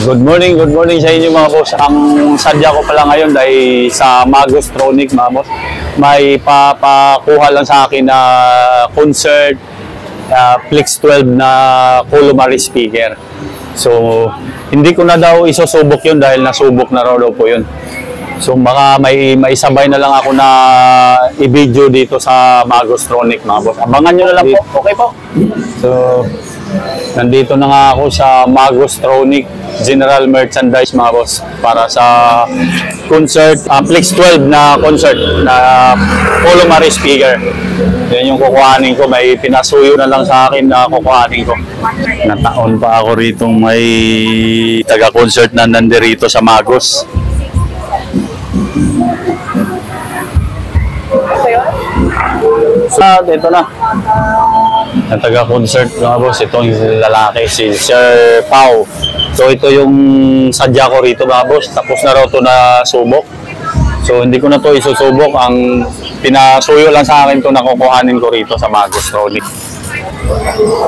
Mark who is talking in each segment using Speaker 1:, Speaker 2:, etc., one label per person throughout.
Speaker 1: Good morning sa inyo mga boss. Ang sadya ko pala ngayon ay sa Magostronic mga boss. May papakuha lang sa akin na concert Plex 12 na columnar speaker. So, hindi ko na daw isusubok yun dahil nasubok na raw po yun. So, baka may sabay na lang ako na i-video dito sa Magostronic mga boss. Abangan nyo na lang po. Okay po? So, nandito na nga ako sa Magostronic General Merchandise mga boss para sa concert, Plex 12 na concert na columnar speaker. Yan yung kukuhanin ko. May pinasuyo na lang sa akin na kukuhanin ko. Nataon pa ako rito may taga-concert na nandirito sa Magos. Ito na. Ang taga-concert mga boss, itong lalaki, si Sir Pau. So ito yung sadya ko rito mga boss. Tapos na raw ito na subok. So hindi ko na ito isusubok. Ang pinasuyo lang sa akin ito na kukuhanin ko rito sa Magostronic.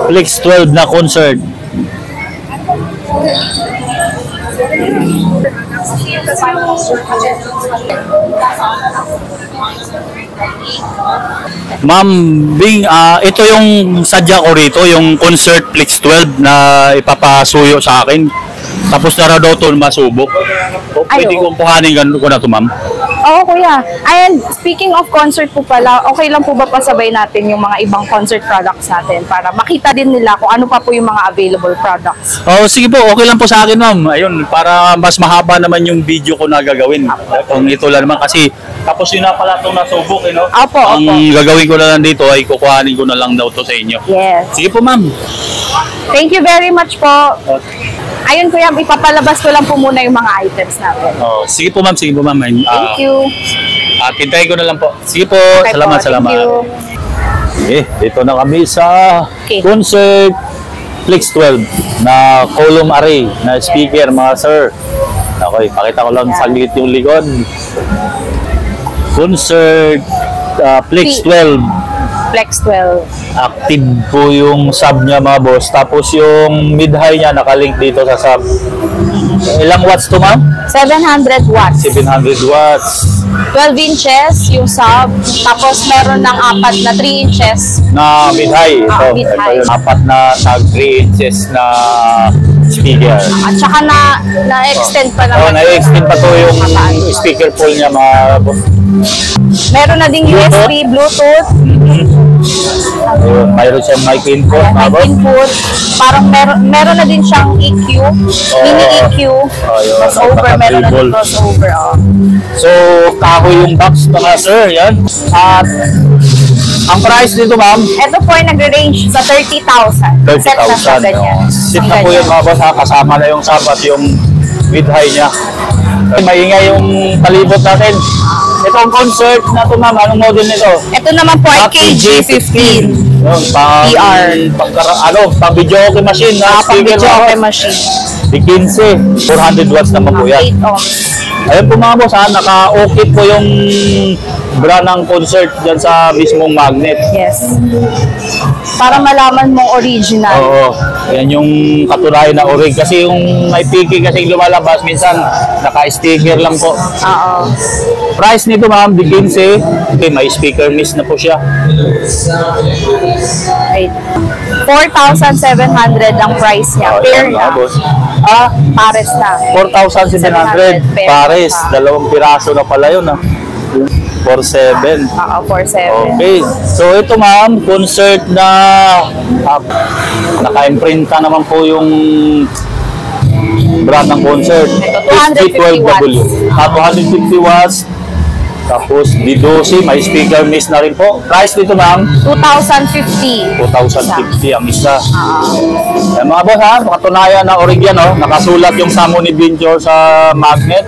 Speaker 1: Plex 12 na concert. Ma'am Bing, ito yung sadya ko rito, yung concert Plex 12 na ipapasuyo sa akin. Tapos na raw daw ito masubok. Pwede kong kuhanin ko na ito, ma'am?
Speaker 2: Oo, kuya. And speaking of concert po pala, okay lang po ba pasabay natin yung mga ibang concert products natin para makita din nila kung ano pa po yung mga available products?
Speaker 1: Oh, sige po, okay lang po sa akin, ma'am. Ayun, para mas mahaba naman yung video ko na gagawin. Kung ito lang naman kasi tapos yun na pala itong nasubok, eh, no?
Speaker 2: Opo,
Speaker 1: Ang gagawin ko na lang dito ay kukuhanin ko na lang daw to sa inyo.
Speaker 2: Yes.
Speaker 1: Sige po, ma'am.
Speaker 2: Thank you very much po. Ayun, kuya, ipapalabas ko lang po muna yung mga items natin.
Speaker 1: Oh, sige po, ma'am. Sige po, ma'am.
Speaker 2: Thank you.
Speaker 1: Hintayin ko na lang po. Sige po.
Speaker 2: Okay
Speaker 1: salamat,
Speaker 2: po.
Speaker 1: salamat.
Speaker 2: Thank you.
Speaker 1: Okay, dito na kami sa concert Plex 12 na column array na speaker, mga sir. Okay, pakita ko lang saglit yung likod. Concert Plex 12.
Speaker 2: Plex 12.
Speaker 1: Active po yung sub niya mga boss. Tapos yung mid-high niya nakalink dito sa sub. Ilang watts to, ma'am?
Speaker 2: 700 watts.
Speaker 1: 700 watts.
Speaker 2: 12 inches yung sub. Tapos meron ng apat na 3 inches.
Speaker 1: Na mid-high. Ito,
Speaker 2: mid-high.
Speaker 1: ito yung apat na tag 3 inches na speaker.
Speaker 2: At saka na-extend pa naman.
Speaker 1: Na-extend pa to yung speaker pool niya mga boss.
Speaker 2: Meron na ding USB, Bluetooth.
Speaker 1: Ayun, mayroon siyang mic input.
Speaker 2: Mic input. Parang meron na din siyang EQ. Mini EQ. Crossover. Meron na din crossover.
Speaker 1: So, kahoy yung box mga sir. Yan. At ang price dito, ma'am?
Speaker 2: Ito po ay nagre-range sa 30,000.
Speaker 1: 30,000.
Speaker 2: Set na siya ganyan.
Speaker 1: Set na po yun mga boss. Kasama na yung sub at yung mid-high niya. Maingay yung palibot natin. Itong concert na ito, ma'am, anong model nito?
Speaker 2: Ito naman po ay KG15. PR.
Speaker 1: Pang video okay machine.
Speaker 2: Pang video okay machine.
Speaker 1: Di 15. 400 watts naman po yan.
Speaker 2: 8 ohms.
Speaker 1: Ayun po mga boss, naka-okay po yung brand ng concert dyan sa mismong magnet.
Speaker 2: Yes. Para malaman mong original.
Speaker 1: Oo. Yan yung katunayan na orig. Kasi yung may piki kasi lumalabas, minsan naka-sticker lang po.
Speaker 2: Oo.
Speaker 1: Price nito, ma'am, di 15. Okay, may speaker miss na po siya.
Speaker 2: 4,700 ang price niya. Pair na. Pares na.
Speaker 1: 4,700 pares. Dalawang piraso na pala yun. 4,700.
Speaker 2: 4,700.
Speaker 1: Okay. So ito, ma'am, concert na naka-imprinta naman po yung brand ng concert.
Speaker 2: 250 watts.
Speaker 1: 250 watts. Tapos D12, may speaker miss na rin po. Price dito, ma'am?
Speaker 2: 2,050.
Speaker 1: 2,050 ang isa. Mga boss, makatunayan na original, no? Nakasulat yung Samony Venture sa magnet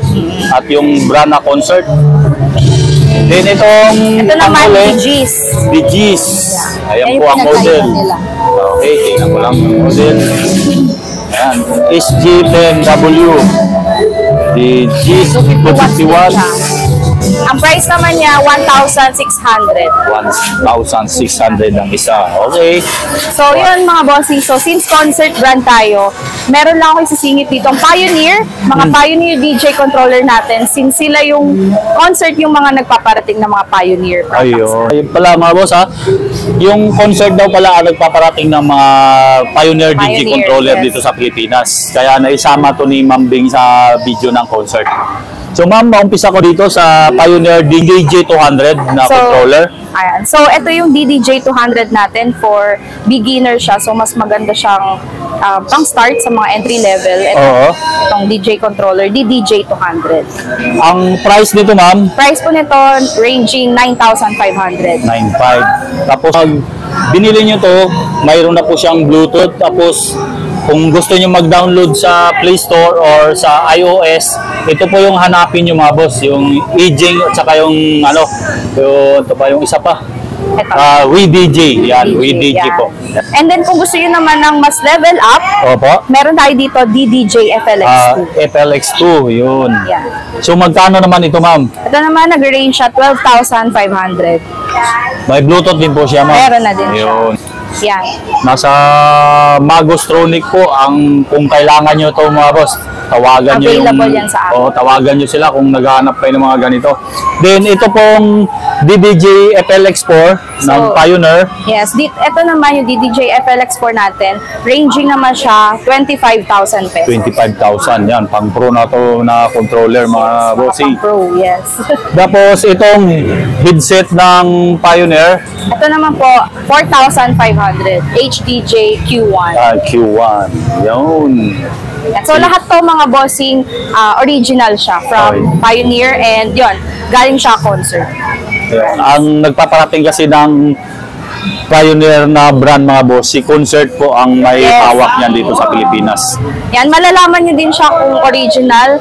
Speaker 1: at yung brand na concert. Then ito
Speaker 2: naman, DGs.
Speaker 1: DGs. Ayan po ang model. Okay, tingnan ko lang yung model. Ayan, SG10W. DGs, 250 watts.
Speaker 2: Ang price naman niya, 1,600.
Speaker 1: 1,600 ang isa. Okay.
Speaker 2: So, yun mga bossing. So, since concert brand tayo, meron lang ako isisingit dito. Ang Pioneer, mga Pioneer DJ controller natin, since sila yung concert, yung mga nagpaparating na mga Pioneer products.
Speaker 1: Ayun pala mga boss ha. Yung concert daw pala ang nagpaparating ng mga Pioneer DJ
Speaker 2: Pioneer,
Speaker 1: controller
Speaker 2: yes.
Speaker 1: dito sa Pilipinas. Kaya naisama to ni Ma'am Bing sa video ng concert. So ma'am, maumpisa ko dito sa Pioneer DDJ 200 na controller.
Speaker 2: Ayan. So, ito yung DDJ 200 natin for beginner siya. So, mas maganda siyang pang-start sa mga entry level. Itong DJ controller, DDJ 200.
Speaker 1: Ang price nito ma'am?
Speaker 2: Price po nito ranging 9,500.
Speaker 1: 9,500. Tapos pag binili nyo to, mayroon na po siyang Bluetooth. Tapos kung gusto nyo mag-download sa Play Store or sa iOS, ito po yung hanapin nyo mga boss. Yung EJ at saka yung ano, ito pa yung isa pa. WeDJ. Yan, WeDJ po.
Speaker 2: And then kung gusto nyo naman ng mas level up,
Speaker 1: Opo.
Speaker 2: meron tayo dito DDJ FLX2.
Speaker 1: FLX2, yun.
Speaker 2: Yan.
Speaker 1: So magkano naman ito ma'am?
Speaker 2: Ito naman nag-range siya 12,500.
Speaker 1: May Bluetooth din po siya ma'am.
Speaker 2: Meron na din
Speaker 1: yun.
Speaker 2: siya. Yan.
Speaker 1: Nasa Magostronic po ang kung kailangan nyo ito mga boss, tawagan nyo
Speaker 2: Available yan sa akin.
Speaker 1: tawagan nyo sila kung naghahanap kayo ng mga ganito. Then ito pong DDJ FLX4 ng Pioneer.
Speaker 2: Yes, ito naman yung DDJ FLX4 natin. Ranging naman siya 25,000 pesos.
Speaker 1: 25,000 yan. Pang pro na to na controller mga bossing.
Speaker 2: Pro, yes.
Speaker 1: Tapos itong headset ng Pioneer.
Speaker 2: Ito naman po 4,500 HDJ Q1.
Speaker 1: Q1. Yun.
Speaker 2: Yan. So lahat to mga bossing original siya from Pioneer and yon galing siya concert.
Speaker 1: Yun. Ang nagpaparating kasi ng Pioneer na brand mga boss, si Concert po ang may hawak niyan dito sa Pilipinas.
Speaker 2: Yan, malalaman nyo din siya kung original.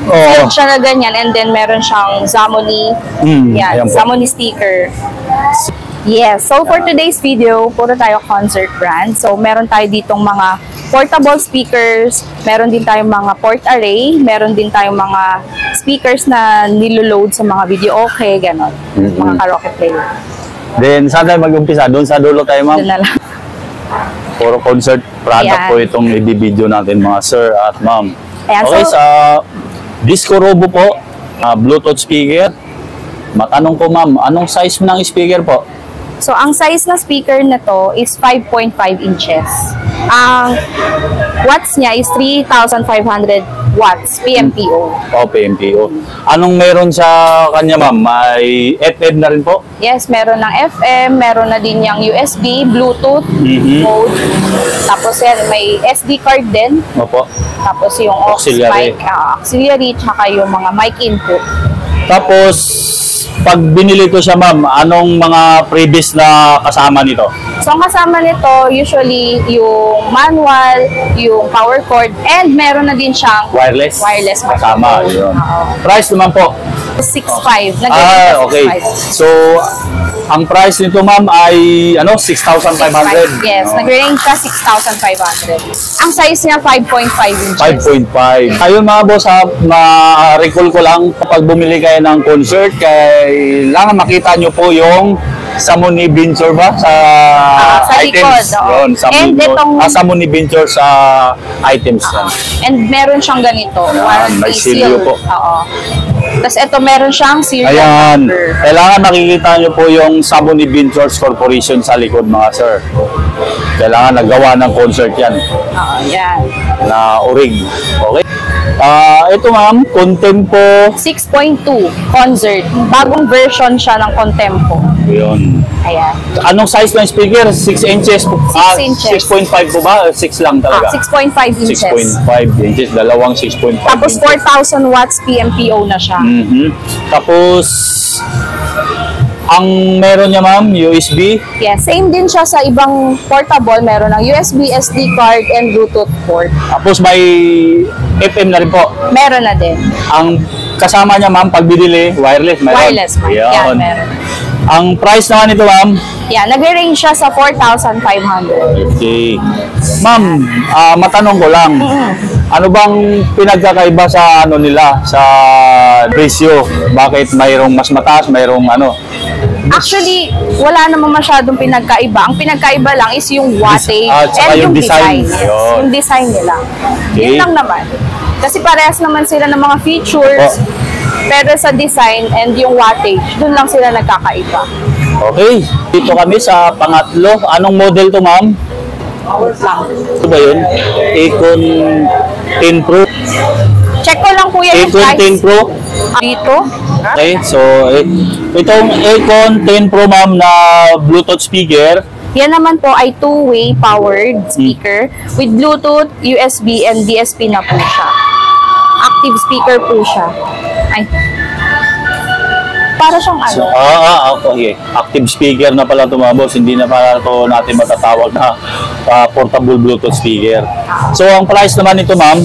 Speaker 2: Sealed siya na ganyan and then meron siyang Zamoni. Yan, Zamoni sticker. Yes, so for today's video, puro tayo concert brand. So meron tayo ditong mga portable speakers, meron din tayong mga port array, meron din tayong mga speakers na niloload sa mga video okay, ganon. Mga karaoke player.
Speaker 1: Then, saan tayo mag-umpisa? Doon sa dulo tayo, ma'am?
Speaker 2: Doon na lang.
Speaker 1: Puro concert product po itong i-video natin, mga sir at ma'am. Okay,
Speaker 2: so,
Speaker 1: sa Disco Robo po, Bluetooth speaker. Matanong ko, ma'am, anong size ng speaker po?
Speaker 2: So, ang size na speaker na to is 5.5 inches. Ang watts niya is 3,500 watts, PMPO.
Speaker 1: PMPO. Anong meron sa kanya, ma'am? May FM na rin po?
Speaker 2: Yes, meron ng FM, meron na din yung USB, Bluetooth mode. Tapos yan, may SD card din.
Speaker 1: Opo.
Speaker 2: Tapos yung
Speaker 1: auxiliary.
Speaker 2: Auxiliary, tsaka yung mga mic input.
Speaker 1: Tapos, pag binili ko siya, ma'am, anong mga previous na kasama nito?
Speaker 2: So, ang kasama nito, usually, yung manual, yung power cord, and meron na din siyang
Speaker 1: wireless kasama. Yun. Price naman po?
Speaker 2: 6,500.
Speaker 1: Okay. So, ang price nito, ma'am, ay 6,500.
Speaker 2: Yes, nag-range siya 6,500. Ang size niya 5.5 inches.
Speaker 1: 5.5. Ayun mga boss, ma-recall ko lang kapag bumili kayo ng concert, kailangan makita nyo po yung Zamoni Bintur ba sa items.
Speaker 2: Likod,
Speaker 1: Yun, Zamoni Bintur sa items.
Speaker 2: And meron siyang ganito.
Speaker 1: May silyo po.
Speaker 2: Tapos ito meron siyang serial number.
Speaker 1: Kailangan makikita nyo po yung Zamoni Binturs Corporation sa likod mga sir. Kailangan nagawa ng concert yan.
Speaker 2: Yan.
Speaker 1: Na orig. Okay. Ito ma'am, Contempo
Speaker 2: 6.2 concert. Bagong version siya ng Contempo.
Speaker 1: Yun.
Speaker 2: Ayan.
Speaker 1: Anong size ng speaker? 6 inches?
Speaker 2: 6 inches.
Speaker 1: 6.5 po ba? 6 lang talaga?
Speaker 2: 6.5 inches.
Speaker 1: 6.5 inches. Dalawang 6.5
Speaker 2: Tapos
Speaker 1: inches.
Speaker 2: 4,000 watts PMPO na siya.
Speaker 1: Tapos, ang meron niya ma'am, USB?
Speaker 2: Yes, same din siya sa ibang portable. Meron ng USB, SD card, and Bluetooth port.
Speaker 1: Tapos may FM na rin po?
Speaker 2: Meron na din.
Speaker 1: Ang kasama niya ma'am, pag binili, wireless. Meron.
Speaker 2: Wireless, ma'am. Yan, meron.
Speaker 1: Ang price naman nito ma'am?
Speaker 2: Yan, nag-range siya sa 4,500.
Speaker 1: Okay. Ma'am, matanong ko lang. Ano bang pinagkakaiba sa ano nila, sa presyo? Bakit mayroong mas mataas, mayroong ano?
Speaker 2: Actually, wala namang masyadong pinagkaiba. Ang pinagkaiba lang is yung wattage
Speaker 1: saka
Speaker 2: and yung design.
Speaker 1: Yun.
Speaker 2: Yung design nila.
Speaker 1: Okay.
Speaker 2: Yun lang naman. Kasi parehas naman sila ng mga features. Pero sa design and yung wattage, dun lang sila nagkakaiba.
Speaker 1: Okay. Dito kami sa pangatlo. Anong model to, ma'am? Ito ba yun? Econ 10 Pro.
Speaker 2: Check ko lang kuya yung
Speaker 1: Econ
Speaker 2: price.
Speaker 1: 10 Pro.
Speaker 2: Dito.
Speaker 1: Okay, so itong Econ 10 Pro, ma'am, na Bluetooth speaker.
Speaker 2: Yan naman po ay two-way powered speaker with Bluetooth, USB, and DSP na po siya. Active speaker po siya. Ay. Para siyang ano?
Speaker 1: Okay. Active speaker na pala ito, mga boss. Hindi na pala ito natin matatawag na portable Bluetooth speaker. So, ang price naman nito, ma'am?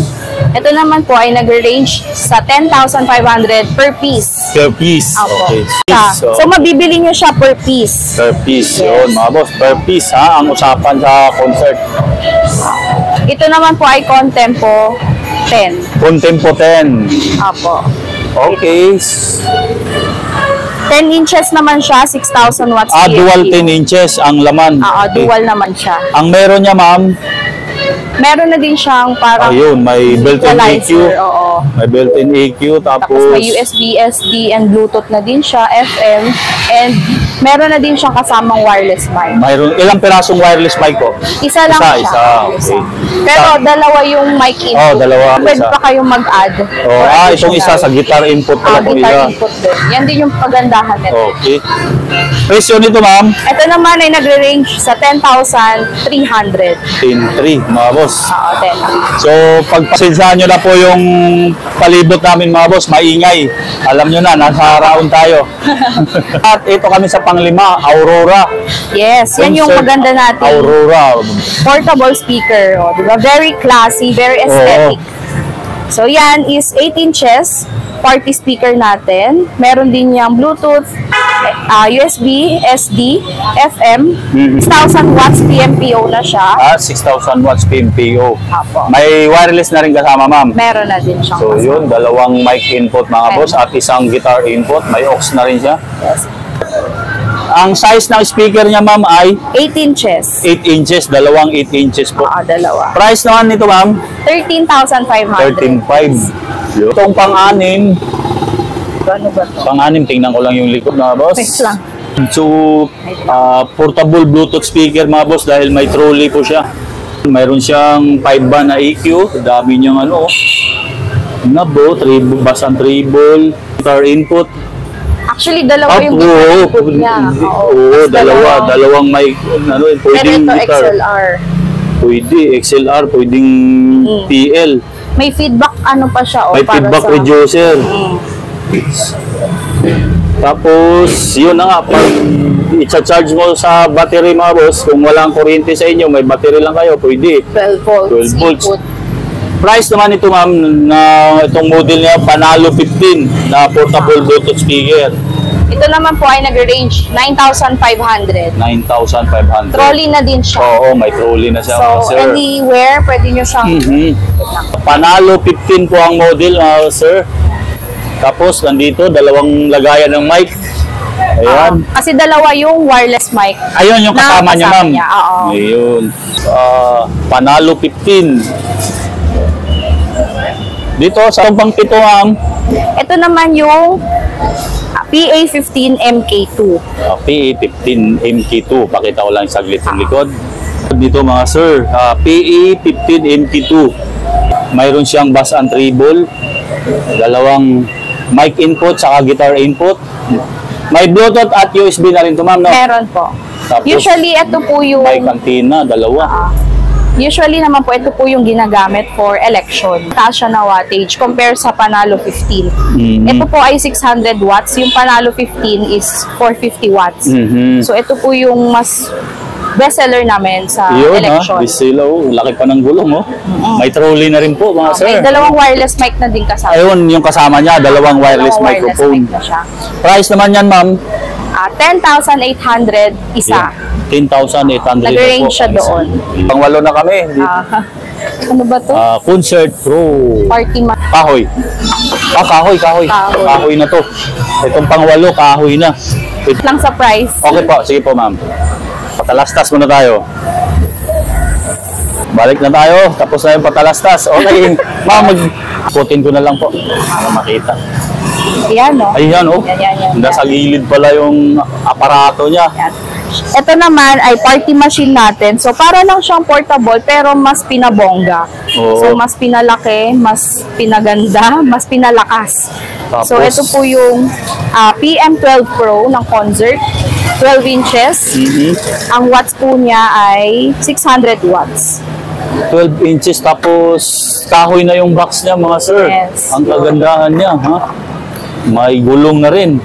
Speaker 2: Ito naman po ay nag-range sa 10,500 per piece.
Speaker 1: Per piece.
Speaker 2: Opo.
Speaker 1: Okay.
Speaker 2: So, mabibili nyo siya per piece.
Speaker 1: Per piece.
Speaker 2: Yes.
Speaker 1: Yun, mga boss. Per piece, ha? Ang usapan sa concert.
Speaker 2: Ito naman po ay Contempo 10.
Speaker 1: Contempo 10.
Speaker 2: Apo.
Speaker 1: Okay.
Speaker 2: 10 inches naman siya, 6,000 watts.
Speaker 1: Dual 10 inches ang laman. Okay.
Speaker 2: Dual naman siya.
Speaker 1: Ang meron niya, ma'am?
Speaker 2: Meron na din siyang parang
Speaker 1: ayun, may built-in EQ.
Speaker 2: Oo.
Speaker 1: May built-in EQ, tapos
Speaker 2: may USB, SD, and Bluetooth na din siya, FM, and meron na din siyang kasamang wireless mic.
Speaker 1: Mayroon ilang pirasong wireless mic ko?
Speaker 2: Isa lang siya.
Speaker 1: Isa. Okay.
Speaker 2: Pero dalawa yung mic input.
Speaker 1: Dalawa.
Speaker 2: Pwede pa kayong mag-add.
Speaker 1: Itong isa sa guitar input pala po
Speaker 2: guitar input din. Yan din yung pagandahan nito.
Speaker 1: Okay. Presyo nito, ma'am?
Speaker 2: Ito naman ay nagre-range sa 10,300.
Speaker 1: 10,300, mga boss.
Speaker 2: Oo, 10,300.
Speaker 1: So, pagpasensahan nyo na po yung palibot namin, mga boss, maingay. Alam nyo na, nasa round tayo. At ito kami sa panglima, Aurora.
Speaker 2: Yes, yan yung maganda natin.
Speaker 1: Aurora.
Speaker 2: Portable speaker. O, diba? Very classy, very aesthetic. So, yan is 8 inches. Party speaker natin. Meron din niyang Bluetooth, USB, SD, FM. 6,000 watts PMPO na siya. 6,000
Speaker 1: watts PMPO.
Speaker 2: Apo.
Speaker 1: May wireless na rin kasama, ma'am.
Speaker 2: Meron na din siyang
Speaker 1: So, yun, dalawang mic input, mga boss, at isang guitar input. May aux na rin siya.
Speaker 2: Yes.
Speaker 1: Ang size ng speaker niya, ma'am, ay
Speaker 2: 8 inches.
Speaker 1: 8 inches, dalawang 8 inches po.
Speaker 2: Dalawa.
Speaker 1: Price naman nito, ma'am?
Speaker 2: 13,500.
Speaker 1: 13,500. Itong pang-anim.
Speaker 2: Ano ba ito?
Speaker 1: Pang-anim, tingnan ko lang yung likod, mga boss.
Speaker 2: Wait lang.
Speaker 1: So, portable Bluetooth speaker, mga boss, dahil may trolley po siya. Mayroon siyang 5-band na EQ. Dami niyang ano, nabo, bass and treble, guitar input.
Speaker 2: Actually, dalawa yung guitar input niya.
Speaker 1: Oo, dalawang mic, ano, pwedeng guitar.
Speaker 2: XLR.
Speaker 1: Pwede, XLR, pwedeng PL.
Speaker 2: May feedback ano pa siya.
Speaker 1: May feedback reducer. Tapos, yun na nga, pag i-charge mo sa battery, mga boss, kung walang kuryente sa inyo, may battery lang kayo, pwede.
Speaker 2: 12 volts.
Speaker 1: 12 volts. Price naman ito, ma'am, na itong model niya, Panalo 15 na portable Bluetooth speaker.
Speaker 2: Ito naman po ay nag-range 9,500.
Speaker 1: 9,500.
Speaker 2: Trolley na din siya.
Speaker 1: Oo, may trolley na siya,
Speaker 2: so,
Speaker 1: sir.
Speaker 2: anywhere, pwede nyo siyang...
Speaker 1: Panalo 15 po ang model, sir. Tapos, nandito, dalawang lagayan ng mic. Ayan.
Speaker 2: Kasi dalawa yung wireless mic.
Speaker 1: Ayun, yung kasama niya, ma'am.
Speaker 2: Oo.
Speaker 1: Ayun. Panalo 15. Dito, sa pang pito, ma'am.
Speaker 2: Ito naman yung PA15 MK2.
Speaker 1: PA15 MK2. Pakita ko lang saglit sa likod. Dito, mga sir, PA15 MK2. Mayroon siyang bass and treble. Dalawang mic input, saka guitar input. May Bluetooth at USB na rin ito, ma'am, no?
Speaker 2: Meron po.
Speaker 1: Tapos,
Speaker 2: usually, ito po yung...
Speaker 1: Mic antenna, dalawa.
Speaker 2: Usually naman po, ito po yung ginagamit for election. Taas siya na wattage compare sa Panalo 15. Ito po ay 600 watts. Yung Panalo 15 is 450 watts. So, ito po yung mas bestseller namin sa election.
Speaker 1: Bestseller. Laki pa ng gulong, oh. May trolley na rin po, mga sir.
Speaker 2: May dalawang wireless mic na din kasama.
Speaker 1: Ayun, yung kasama niya, dalawang wireless microphone.
Speaker 2: Mic na siya.
Speaker 1: Price naman yan, ma'am?
Speaker 2: 10,800 isa.
Speaker 1: 10,800
Speaker 2: Nag-range siya doon.
Speaker 1: Pang-walo na kami.
Speaker 2: Ano ba to?
Speaker 1: Concert Pro.
Speaker 2: Party mat.
Speaker 1: Kahoy. Kahoy. Kahoy na to. Itong pang-8, kahoy na.
Speaker 2: Lang sa price.
Speaker 1: Okay po, sige po ma'am. Patalastas muna tayo. Balik na tayo, tapos na yung patalastas. Okay, ma'am, putin ko na lang po para makita.
Speaker 2: Ayan, no?
Speaker 1: Ayan, oh.
Speaker 2: Yan.
Speaker 1: Nasa gilid pala yung aparato niya.
Speaker 2: Yan. Ito naman ay party machine natin. So, para lang siyang portable pero mas pinabongga.
Speaker 1: Oo.
Speaker 2: So, mas pinalaki, mas pinaganda, mas pinalakas.
Speaker 1: Tapos,
Speaker 2: so, ito po yung PM12 Pro ng Concert. 12 inches. Ang watts po niya ay 600 watts.
Speaker 1: 12 inches, tapos kahoy na yung box niya, mga sir.
Speaker 2: Yes.
Speaker 1: Ang kagandahan niya, ha? May gulong na rin.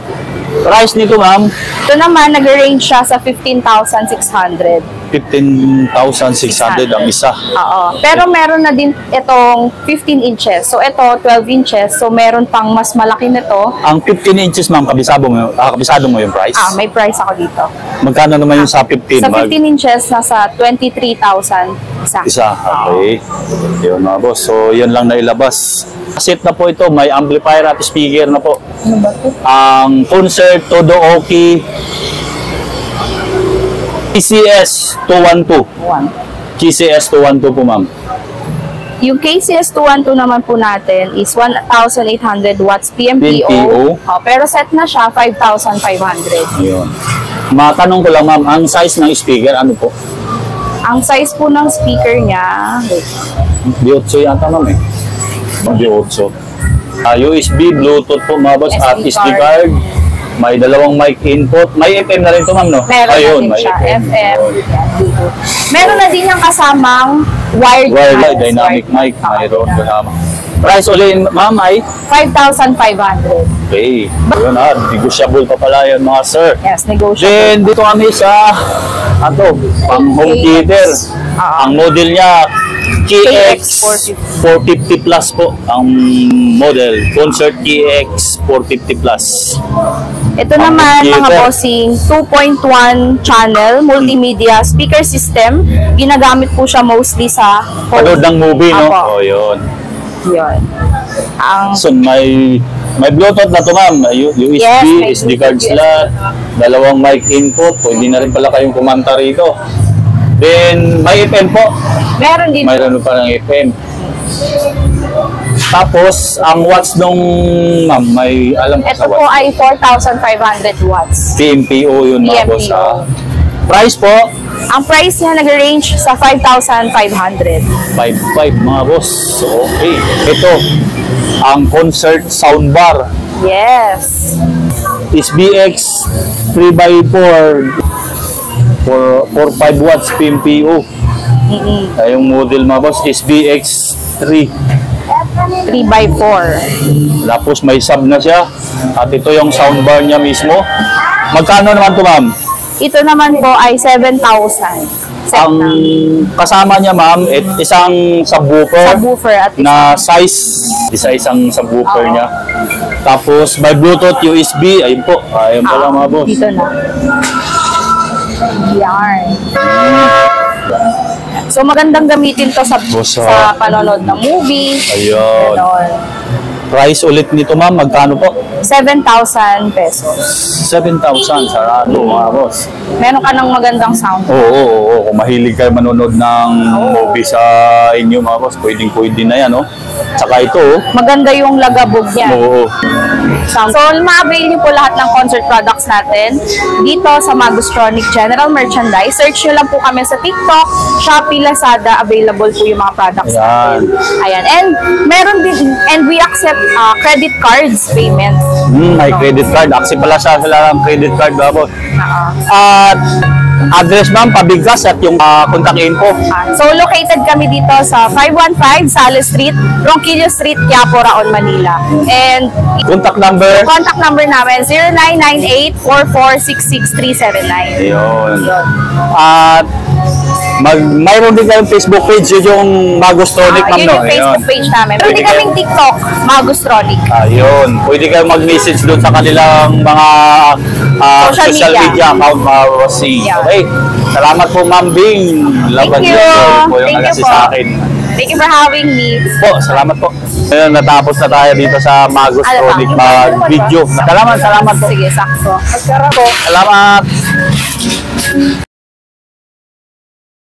Speaker 1: Price nito, ma'am?
Speaker 2: Ito naman, nag-range siya sa 15,600.
Speaker 1: 15,600 ang isa.
Speaker 2: Oo. Pero meron na din itong 15 inches. So, ito, 12 inches. So, meron pang mas malaki nito.
Speaker 1: Ang 15 inches, ma'am, kabisado mo yung price?
Speaker 2: May price ako dito.
Speaker 1: Magkano naman yung sa 15?
Speaker 2: Sa 15 inches, nasa 23,000 isa.
Speaker 1: Isa, okay. Yun mga boss. So, yun lang na ilabas. Set na po ito. May amplifier at speaker na po.
Speaker 2: Ano ba ito?
Speaker 1: Ang Concert Todo Oki KCS 212. KCS 212 po, ma'am.
Speaker 2: Yung KCS 212 naman po natin is 1,800 watts PMPO. Pero set na siya, 5,500.
Speaker 1: Yun. Matanong ko lang, ma'am, ang size ng speaker, ano po?
Speaker 2: Ang size po ng speaker niya,
Speaker 1: D8 yata, ma'am eh. D8. USB, Bluetooth po, mga boss, at SD card. May dalawang mic input. May FM na rin to, ma'am, no?
Speaker 2: Meron
Speaker 1: ayun,
Speaker 2: na din siya.
Speaker 1: FM.
Speaker 2: Meron na din yung kasamang wired
Speaker 1: dynamic mic. Mayroon kasama. Price ulit, ma'am, ay?
Speaker 2: 5,500.
Speaker 1: Okay. Ayun, negotiable pa pala yan, mga sir.
Speaker 2: Yes, negotiable.
Speaker 1: Then, dito kami sa, pang home theater. Ang model niya, KX 450 Plus po ang model. Concert KX 450 Plus.
Speaker 2: Ito naman, mga bossing, 2.1 channel, multimedia speaker system. Ginagamit po siya mostly sa
Speaker 1: panood ng movie, no?
Speaker 2: Apo.
Speaker 1: Yun.
Speaker 2: So,
Speaker 1: may Bluetooth na to, ma'am. USB,
Speaker 2: yes,
Speaker 1: SD card slot, dalawang mic input. Pwede na rin pala kayong kumanta rito. Then, may FM po.
Speaker 2: Meron din.
Speaker 1: Mayroon pa ng FM. Tapos, ang watts nung, ma'am, may alam ko
Speaker 2: ito
Speaker 1: sa
Speaker 2: po
Speaker 1: watts.
Speaker 2: ay 4,500 watts.
Speaker 1: PMPO yun, mga boss. Price po?
Speaker 2: Ang price niya nag-range sa 5,500.
Speaker 1: 5,500, mga boss. Okay. Ito, ang Concert Soundbar.
Speaker 2: Yes.
Speaker 1: SBX 3x4 for 5 watts PMPO. Yung model, mga boss, SBX
Speaker 2: 3x4.
Speaker 1: Tapos may sub na siya. At ito yung soundbar niya mismo. Magkano naman to, ma'am?
Speaker 2: Ito naman po ay 7,000.
Speaker 1: Ang kasama niya, ma'am, isang subwoofer
Speaker 2: at
Speaker 1: na size. Isang subwoofer niya. Tapos may Bluetooth, USB. Ayun po. Ayun pala, mga boss.
Speaker 2: Dito na. Yarn. So magandang gamitin to sa panonood ng movie.
Speaker 1: Ayun. Price ulit nito, ma'am, magkano po?
Speaker 2: 7,000 pesos.
Speaker 1: 7,000, sarado, mga boss.
Speaker 2: Meron ka ng magandang sound.
Speaker 1: Oo. Kung mahilig kayo manonood ng movie sa inyo, mga boss, pwede na yan, no? Tsaka ito,
Speaker 2: maganda yung lagabog niya.
Speaker 1: Oo.
Speaker 2: So, ma-avail niyo po lahat ng concert products natin dito sa Magustronic General Merchandise. Search nyo lang po kami sa TikTok, Shopee, Lazada. Available po yung mga products natin. Ayan. And meron din, and we accept credit cards payments.
Speaker 1: May credit card. Accept pala sila ng credit card, babot. At address, ma'am, pabigkas at yung contact info.
Speaker 2: So, located kami dito sa 515 Sales Street, Ronquillo Street, Quiapo, Raon, Manila. And
Speaker 1: contact number
Speaker 2: namin, 0998-4466-379.
Speaker 1: Ayun. At mayroon din kayong Facebook page, yun yung Magustronic, ma'am,
Speaker 2: yun yung Facebook page namin. Meron din kaming TikTok, Magustronic.
Speaker 1: Ayun. Pwede kayong mag-message doon sa kanilang mga social media account, Okay. Salamat po, Ma'am Bing.
Speaker 2: Thank you.
Speaker 1: Po yung
Speaker 2: Thank you
Speaker 1: sa akin.
Speaker 2: Thank you for having me.
Speaker 1: Po, salamat po. Ngayon, natapos na tayo dito sa Magustronic mag-video. Salamat po.
Speaker 2: Sige, sakto.
Speaker 1: Salamat.